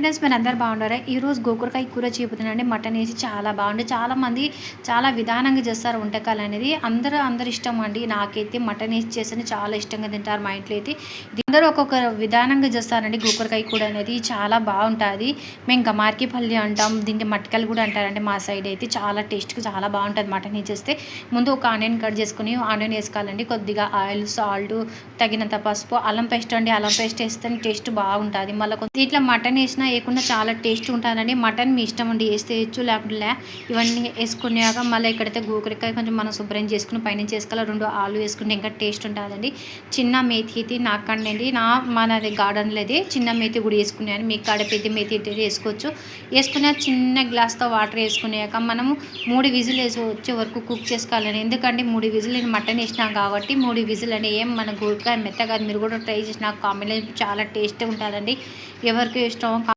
Friends మీరు అందరు బాగున్నారా? ఈరోజు గోకరకాయ కూర చేయబోతున్నానండి. మటన్ వేసి చాలా బాగుంది. చాలామంది చాలా విధానంగా చేస్తారు వంటకాలు అనేది. అందరు ఇష్టం అండి. నాకైతే మటన్ వేసి చేస్తేనే చాలా ఇష్టంగా తింటారు మా ఇంట్లో అయితే. ఇది అందరూ ఒక్కొక్క విధానంగా చేస్తారండి. గోకరకాయ కూర అనేది చాలా బాగుంటుంది. మేము గమార్కి పల్లి అంటాం, దీనికి మట్టకలు కూడా అంటారండి మా సైడ్ అయితే. చాలా టేస్ట్గా చాలా బాగుంటుంది మటన్ వేసేస్తే. ముందు ఒక ఆనియన్ కట్ చేసుకుని ఆనియన్ వేసుకోవాలండి. కొద్దిగా ఆయిల్, సాల్ట్, తగినంత పసుపు, అల్లం పేస్ట్ అండి. అల్లం పేస్ట్ వేస్తే టేస్ట్ బాగుంటుంది. మళ్ళీ దీంట్లో మటన్ వేసినా వేయకుండా చాలా టేస్ట్ ఉంటుందండి. మటన్ మీ ఇష్టం అండి, వేస్తే వేయచ్చు లేకుంటే ఇవన్నీ వేసుకున్నాక మళ్ళీ ఎక్కడైతే గోకరకాయ కొంచెం మనం శుభ్రం చేసుకుని పైనుంచి వేసుకోవాలి. 2 ఆలు వేసుకుంటే ఇంకా టేస్ట్ ఉంటుందండి. చిన్న మేతి అయితే నాకండి మనది గార్డెన్లో చిన్న మేతి కూడా వేసుకున్నాను. మీకు కాడ పెద్ద మేతి అయితే వేసుకోవచ్చు. వేసుకున్న చిన్న గ్లాస్తో వాటర్ వేసుకున్నాక మనము 3 విజిల్ వేసి వచ్చే వరకు కుక్ చేసుకోవాలండి. ఎందుకంటే 3 విజిల్ నేను మటన్ వేసినాం కాబట్టి 3 విజిల్ అని ఏం మన గోకరకాయ మెత్తగా. మీరు కూడా ట్రై చేసి నాకు కామెంట్ చాలా టేస్ట్గా ఉంటుందండి. ఎవరికి ఇష్టం